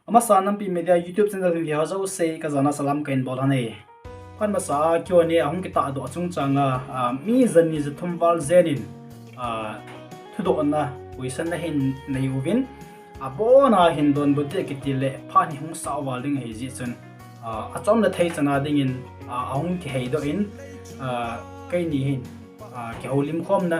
ama sanam pi media YouTube channel ni ha zo se ka zana salam kain bol hane phan ma sa kyo ni ahung kita do chung changa mi zan ni zathum wal zenin thudo na question na hin nei uvin abona hin don bote kitile phani hung sa waling he ji chun achom na thei chana dingin ahung ki hei do in kai ni hin ki holim khom na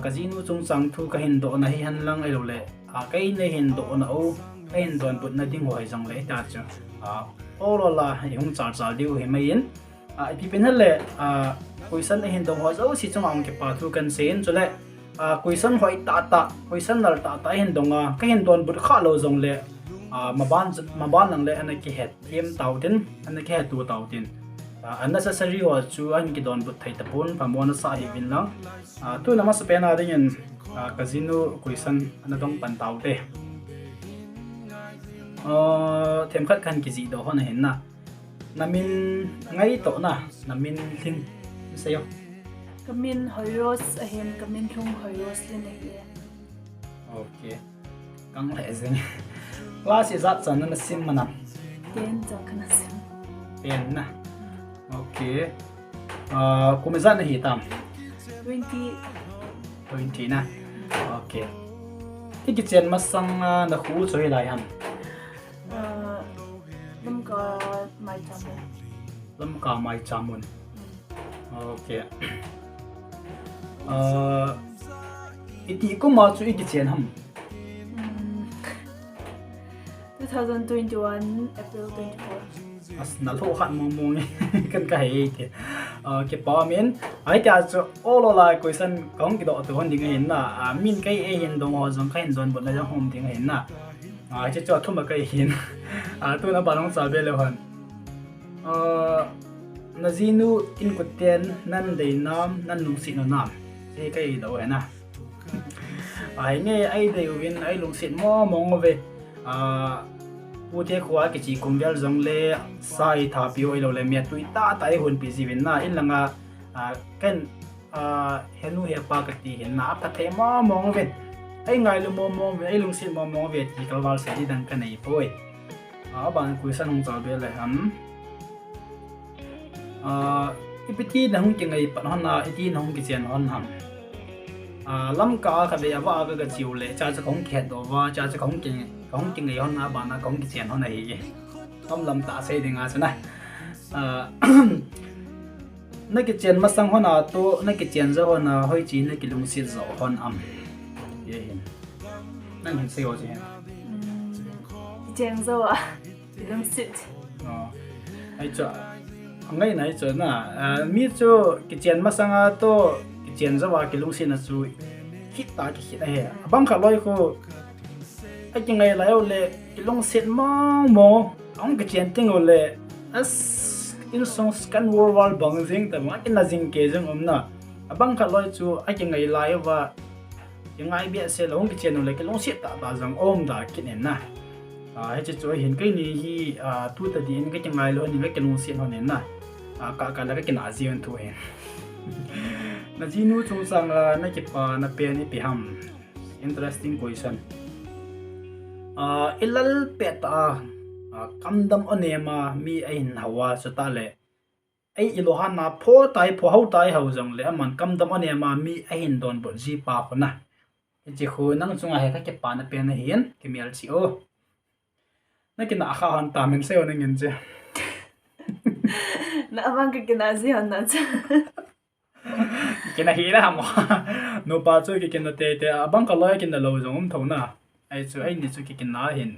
kazinu chung chang thu ka hin do na hi han lang ai lo le kai ne hin do na o kai hin don but na ding hoi jang le ta chu olola hung char char diu he mai in pi pen le question hin do ho zo si chung ang ki pa thu kan sen chu le question hoi ta question nal ta hin donga kai hin don but kha lo jong le maban lang le ana ki het em tau tin ana ki het tu tau tin unnecessary wa chu an ki don but thai tapun pamona sa hi win lang tu nama sa pena ding in casino question ana dong pan tau te them khat kan ki ji do hon hen na namin ngai to na namin thing sayo kamin hoyros ahem kamin thung hoyros le nei okay kang le zeng class is at san na sim mana ten cha kana sim pen na okay kumeza na hi tam 20 na okay iki chen masang na khu choi lai han lam ka mai chamu lam ka mai chamun okay iti ko ma chu iki chen ham 2021 April 24 as na lo khat mong mong kan ka he ke ke pa men ai ta chu all la question kong ki do to hon ding hin na min kai e hin dong ho jong kai don bot na jong hom ding hin na che cho thum kai hin tu na balong sa be le hon na zinu in ko ten nan dei nam nan lung si no nam se kai do he na ai nge ai dei win ai lung sit mo mong ve pu te khwa ki chi kumvel jong le sai tha pio ilo le me tui ta tai hun pi ji win na in langa ken henu he pa ka ti hin na pa the mo mong ve ai ngai lu mo mong ve ai lung sit mo mong ve ti kal wal se di dang ka nei poi ban ku san hong cha be le ham ipiti na hung ki ngai pa hon na iti na hung ki chen hon ham lam ka ka be awa ga chiu le cha cha kong khet do wa cha cha kong ki ngai hon na ba na kong ki chen hon ai ye lam ta sei dinga chana na ki chen ma sang hon a to na ki chen za hon a hoi chi na ki lung si zo hon am ye hin nan hin sei ho je jeng zo a lung sit ai cha ngai nai cha na mi chu ki chen ma sang a to ki chen za wa ki lung si na chu hit ta ki hit he bang kha loi ko ai ki ngai lai le ki lung sit mo ong ki chen ting le as in song scan wall bang jing ta ma ki na jing ke jing na bang kha loi chu ai ki ngai lai wa ki ngai bi se long ki chen le ki lung sit ta ba jang om da ki nen na hai chu chu hin kai ni hi tu ta din ka ki ngai lo ni ka ki lung sit ho nen na ka la ka ki na jian thu hen na jinu chung sang na ki pa na pe ni pi ham interesting question ilal peta kamdam onema mi ain hawa chuta le ai ilohan na pho tai pho hau tai hau jong le aman kamdam onema mi ain don bo ji pa khona ji khu nang chunga he ka ke pa na pe na hian ke mial chi o na ki na kha han ta men se on ngin je na amang ka kinazi han na cha kina hila mo no pa chu ki kina te abang ka loy kina lo jong thona ai chu ai ni chu ki kina hin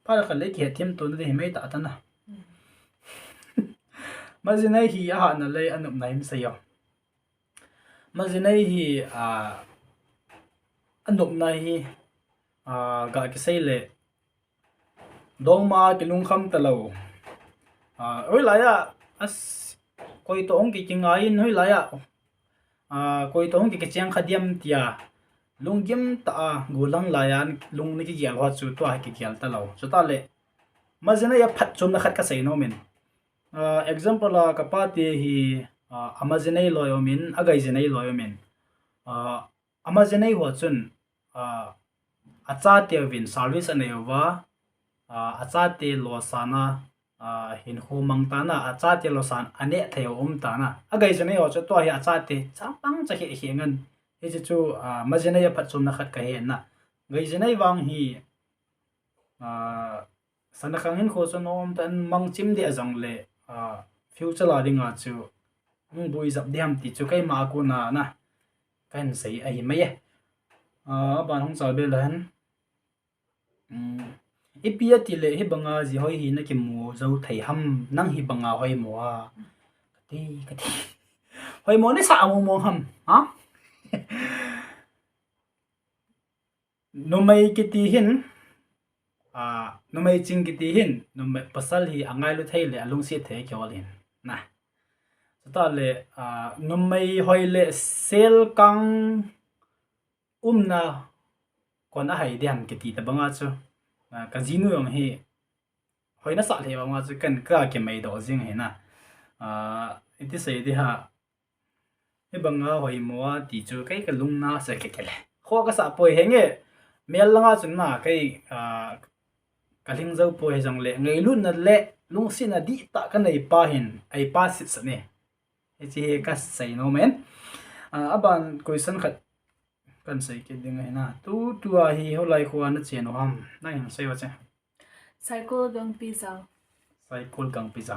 pa ka le ki them tu na hi mai ta ta na mazinai hi a na le anup naim se yo mazinai hi anup nai hi ga ki sei le dong ma ki lung kham ta lo oi la ya as koi to ong ki ngai in hoi la ya koi to ong ki chang khadiam tia lunggim ta gulang layan lung ni ki gyal wa chu to ha ki gyal ta lo chu ta le mazina ya phat chum na khat ka sei no men example la kapati hi amazonai loyomin agai zenai loyomin amazonai ho chun acha te win service ane wa acha te lo sana hin khu mang ta na acha te lo san ane theo ta na agai jane o cho to hi acha te chapang cha hi ngan he chu majene ya phachum na khat ka he na gai jane wang hi sana khang hin kho cho nom tan mang chim de jang le future la ringa chu mung bui zap diam ti chu kai ma ku na kan sei ai mai ban hong chal be lan ipia ti le hi banga ji hoi hi na ki mu zo thei ham nang hi banga hoi mo kati hoi mo ni sa mo ham ha no mai ki ti hin no mai ching ki ti hin no mai pasal hi angai lu thei le alung si the kyol hin na ta le no mai hoi le sel kang na kon a hai diam ki ti ta banga chu ka jinu yong hi hoi na sa le banga chu kan ka ke mai do jing he na iti sei di ha he banga hoi mo ti chu kai ka lung na sa ke le kho ka sa poi he nge mel langa chun na kai ka ling zo poi jang le ngai lu na le lung sin a di ta ka nei pa hin ai pa sit sa ne e chi he ka sei no men aban question khat kan sei ke ding he na tu a hi ho lai kho na chen no ham na hin sei wa che cycle gang pizza cycle gang pizza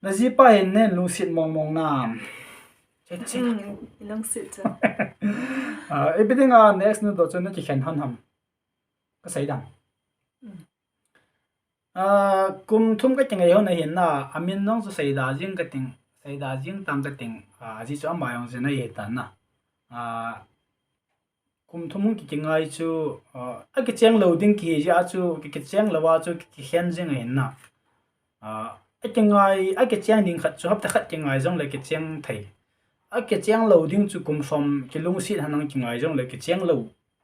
na ji pa hin ne lu sit mong nam che long sit everything next no do chen na ki khen han ham ka sei dang kum thum ka chang yo na hin na amin nong so sei da jing ka ting sei da jing tam ka ting ji chu ma yong je na ye ta na kum thum ki kingai chu a ki chang loading ki ja chu ki chang lawa chu ki khen jing hin na a ki chang ding khat chu hap ta khat kingai jong le ki chang thei a ki chang loading chu kum som ki lung si hanang kingai jong le ki chang lo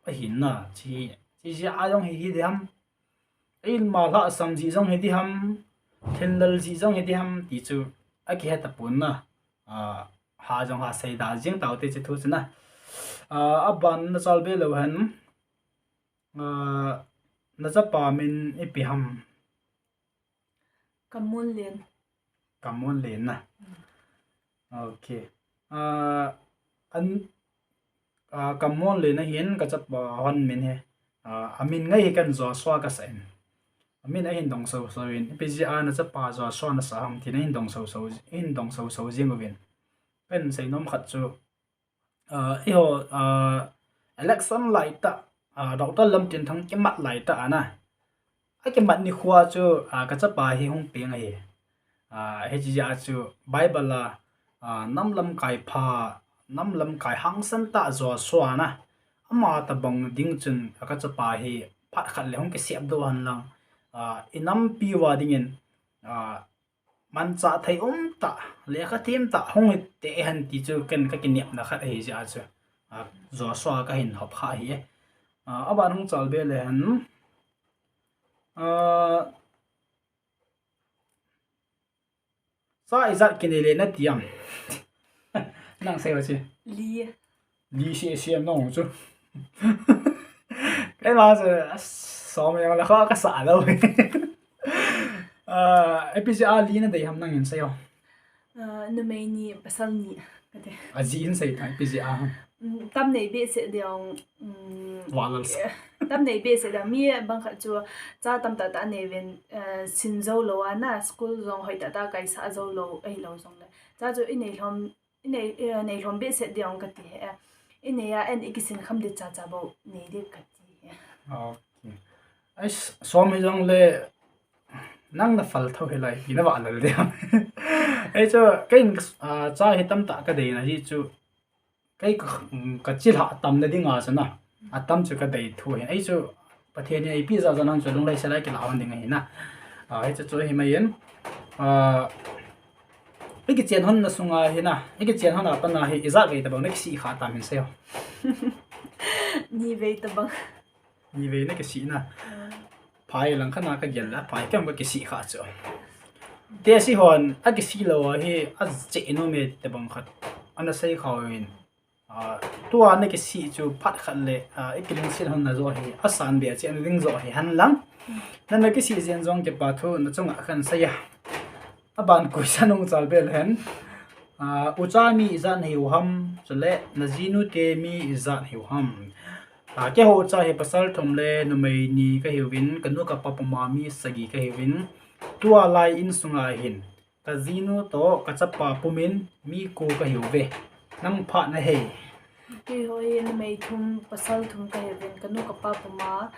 a hin na chi a jong hi diam il ma la sam ji jong hi diam thendal ji jong hi diam ti chu a ki ha ta pun na ha jong ha sei da jing tau te chi thu chna ban na chal be lo han na cha pa min e pi ham kamun len na okay kamun len na hin ka cha pa hon min he amin ngai kan zo swa ka sen amin a hin dong so in pga na cha pa zo swa na sa ham thi na hin dong so jing ovin pen sei nom khat chu election lai ta doctor lam tin thang ke mat lai ta ana a ke mat ni khwa chu ka cha pa hi hung pe ngai he ji ja chu bible la nam lam kai pha nam lam kai hang san ta zo swa na ama ta bang ding chun ka cha pa hi phat khat le hung ke siap do han lang inam pi wa dingin man cha thai ta le kha thim ta hung te han ti chu ken ka ki niap na khat hi ja chu zo swa ka hin hop kha hi aban hung chal be le han sa izat kini le na tiam nang sei wa chi li si no chu cái mà so mày là khó cái xả đâu APCR lý nó đầy hàm năng nhận sao nó mấy ni pasal ni à gì in say thay APCR tâm này biết sẽ điều tâm này biết sẽ là mi bằng khát chua cha tâm ta này bên xin dâu lâu na school zong hỏi ta cái sa dâu lâu ấy lâu zong này cha cho in này hôm biết sẽ điều cái gì in này anh ít xin không được cha bộ này được cái gì okay ai so mày zong le nang na fal thau helai ina wa la le ai cho cái cha hi tâm ta cái đấy là hi chu cái chi ha tâm na ding a sana a tâm chu cái đấy thu ai chu pathe ni ai pi za nang chu long lai sai cái lawan ding ai na ai chu hi mai yen cái chen hon na sunga hi na cái chen hon apa na hi iza ge ta bang nek si kha ta min se ni ve ta bang ni ve nek si na phai lang khana ka gel la phai kam ka si kha chu te si hon a ki si lo hi a che no me te bang khat ana sei khaw in tua này cái sĩ chú phát khẩn lệ ít cái linh sinh hơn là rồi asan bia chuyện linh rồi hắn lắm nên là cái sĩ diện dòng cái bà thu nó trong khẩn say bạn cuối sang ông zal bel hen uchami zan hiu ham chale nazinu te mi zan hiu ham cái hồ cha he pasal thom le no mei ni ka hiwin kanu ka papama mi sagi ka hiwin tua lai in sunga hin ka zinu to ka chapa pumin mi ko ka hiwve nang pha na he cái hồi nó mấy thùng pasal thùng cái bên cái nút cặp pa mà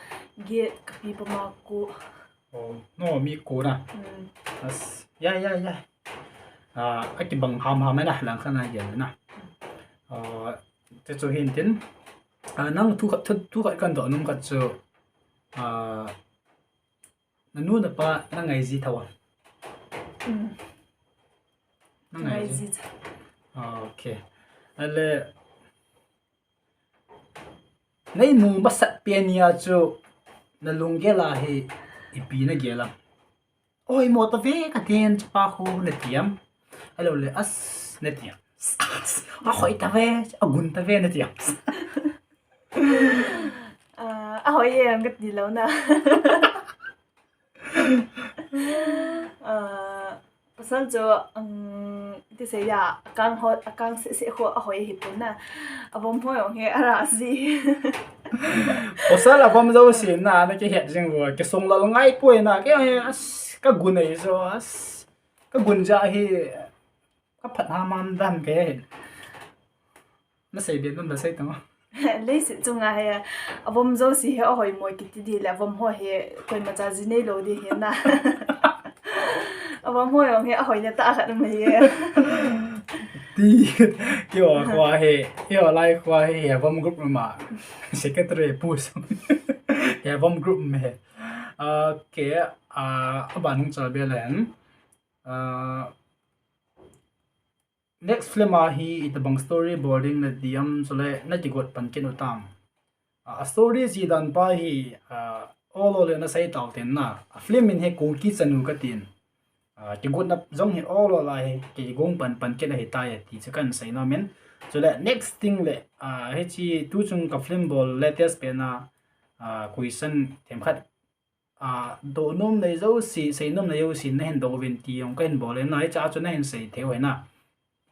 ghét cái pi mà cô no mi ko na as ya cái bằng ham này na lang khana yan na te cho hin tin nang thu khai kan do num ka chu nanu na pa na ngai ji thawa na ngai ji okay ale nei nu basat piania chu na lungela hi ipi na gela oi mo ta ve ka ten pa khu na tiam alo le as na tiam a khoi ta ve agun ta ve na tiam hỏi em cái gì lâu nè pasal cho thì sẽ ya càng sẽ hỏi hiệp na avom hoi ông he ara gì pasal là vom zo sin na cái het jing wo cái song la ngai poi na cái gun này zo cái gun ja hi cái phat ha man dan cái nó sẽ biến nó sẽ tao lấy sự chung à avom zo si he hỏi moi kiti di la avom hoi he koi ma cha ji nei lo di he na avom hoi ông he hỏi na ta khat mai he đi kiểu khoa hệ kiểu lại khoa hệ vom group mà secretary push hệ vom group mà cái bạn không cho biết là next film hi it bang storyboarding na diam sole na tigot pankin utam story ji dan pa hi all na sai taw ten na film in he ko ki chanu ka tin tigot na jong hi all la he ki gong pan ken hi ta ya ti chakan sai na men sole next thing le he chi tu chung ka film ball latest pe na question them khat do nom nei zo si sei nom nei yo sin na hen do ven ti ong ken ball na cha chu na hen sei theu he na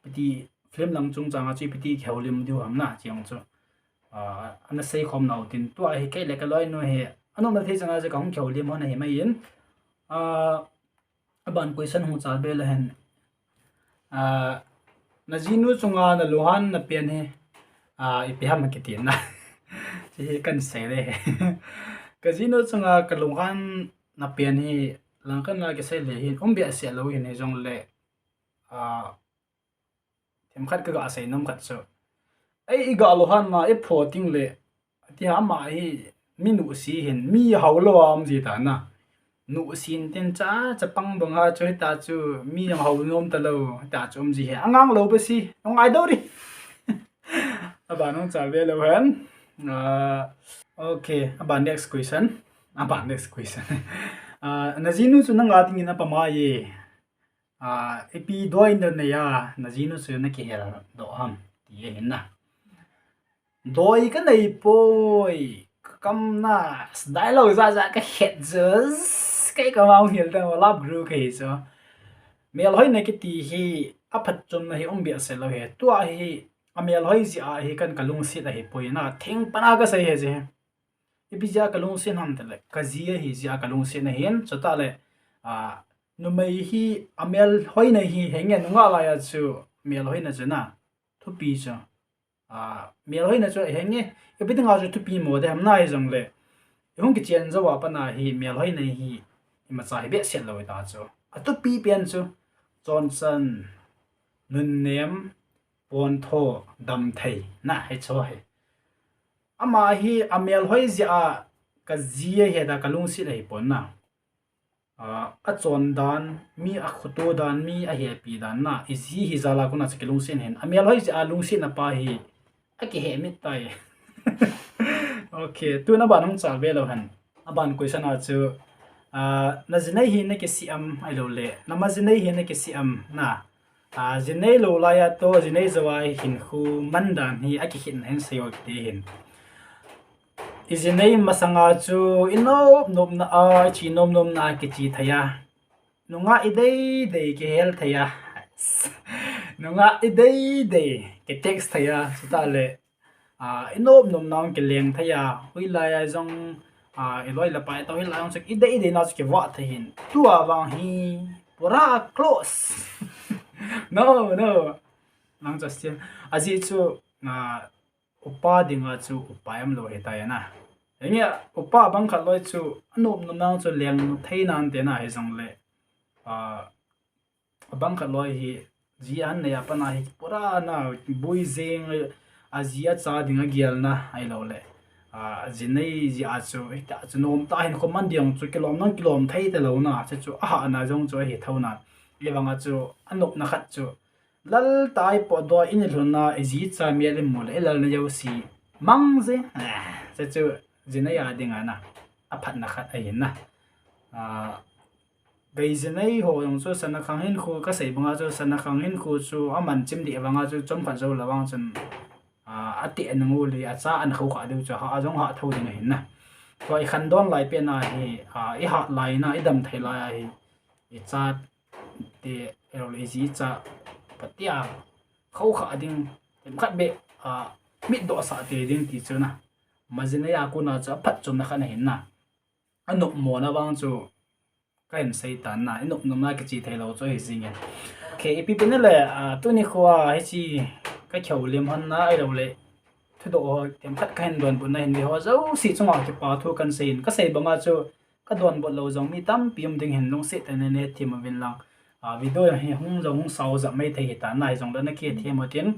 piti film lang chung changa chi piti kheulim diu hamna chiang chu ana sei khom nau tin to ai ke le ka loi no he anom na the changa je ka hong kheulim hona he mai in ban question hu cha be la hen na jinu chunga na lohan na pen he ipi ham ke tin na chi kan se le ka jinu chunga ka lohan na pen he lang kan la ke se le hin bia se lo hin he jong le em khát cái gà xây nông khát sợ ấy gà lohan mà ấy phô tiếng lệ thì hả mà ấy mi nụ xí hiện mi hậu lo am gì ta na nụ xin tên cha băng bằng ha cho ta chú mi hậu nôm ta lâu ta chú gì hết ngang lâu bê xí ông ai đâu đi bạn ông trả về lâu hơn ok bạn next question bạn next question na zinu chú nang ating ina pamaye epi do in the ya na jinu su na ki hera do ham ti ye na doi ka nei poi kam na dialogue za ka het just cái ka mau hiểu ta lab gru ke so mel hoi na ki ti hi aphat chum na hi bia se lo he tua hi amel hoi ji a hi kan kalung si da hi poi na thing pana ka sai he je epi ja kalung sin ham ta le ka ji hi ja kalung sin na hin chota le nu mai hi amel hoi na hi henge nunga la ya chu mel hoi na chuna thu pi cha mel hoi na chu henge everything aju thu pi mo de ham nai jong le hong ki chen zo wa pa na hi mel hoi na hi ma cha hi be set lo ta chu atu pi pian chu johnson nun nem pon tho dam thei na he cho he ama hi amel hoi zia ka zia he da kalung si lai pon na a chon dan mi a khoto dan mi a happy dan na izi hi zala kuna chkelung sen hen amel hoi a lung sin na pa hi a ki he mit tai okay tu na banam chal be lo han aban question a chu na jinai hi na ke siam ai lo le na ma jinai hi na ke siam na zinei lo la ya to zinei zawai hin khu mandan hi aki hin hen sayo ti hin izinei masanga chu inop nop na a chi nom nom na ki chi thaya nunga idei dei ke hel thaya nunga idei dei ke text thaya sutale inop nom na ke leng thaya hui la ya jong eloi la pai to hi la jong sek idei dei na ke wa thahin tua wang hi pura close no nang just aji chu upa dinga chu upayam lo hetaya na engia upa bang khat loi chu anop nom nang chu leng theinan te na he jong le bang khat loi hi ji an ne apana hi pura na bui zeng azia cha dinga gial na ai lo le jinei ji a chu ta chu nom ta hin khoman diang chu kilom thei te lo na chu a na jong chu hi thona lewanga chu anop na khat chu lal tai po do in luna ezi cha mi le mol elal na yo si mang ze chu jinai a dinga na a phat na khat ai na bei jinai ho yong chu sana khang hin khu ka sei banga chu sana khang hin khu chu aman chim di banga chu chom phan zo lawang chen ati anangu li a cha an khu kha du chu ha jong ha tho ding hin na to I khan don lai pe na hi I ha lai na I dam thai lai hi I cha te ero le ji cha patia khâu kha ding em khat be mit do sa te ding ti chu na mazina ya ku na cha phat chum na khan hin na anuk mo na wang chu kain sei tan na inuk nom na ke chi thai lo chu hi sing ya ke ipi pe na le tu ni khwa hi chi ka kheu lim han na ai lo le thu do tem khat kain don bu na hin bi ho zo si chunga ke pa thu kan sein ka sei banga chu ka don bot lo jong mi tam pium ding hin long se ta ne ne thim win lang video hi hung jong sau za mai thei ta nai jong da na ke them tin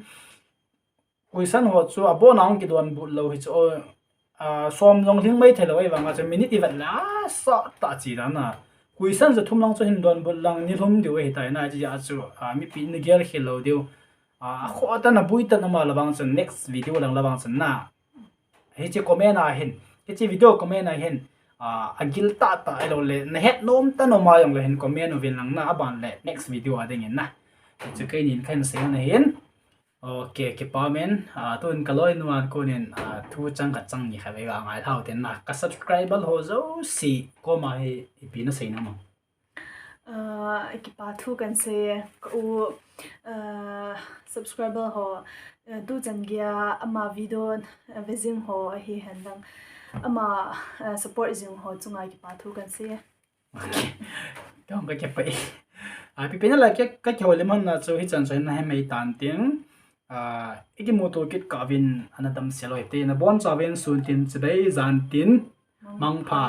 question ho chu abo nang ki don bu lo hi chu som jong thing mai thei lo ai wanga chu minute i wat la sa ta chi da na question za thum lang chu hin don bu lang ni thum diu hi ta na ji a chu mi pi ni gel hello diu kho ta na bui ta na ma lawang chu next video lang lawang chu na he chi comment a hin he chi video comment a hin agil ta ai lo le na het nom ta no ma yong le hin comment vin lang na aban le next video ading in na chu kai nin khan se na hin okay ke pa men tun kaloi nuan ko nin thu chang ka chang ni khawe ga ngai thau ten na ka subscribe ho zo si ko ma he pi na sei na ma ki pa thu kan se u subscriber ho du chan gya ama video vezing ho hi handang ama support jing ho chunga ki pa thu kan se dong ka ke pai pi pe na la ke ka khole man na chu hi chan chen na he mai tan ting iki moto kit kavin anadam seloi te na bon chawen sun tin chidai zan tin mangpha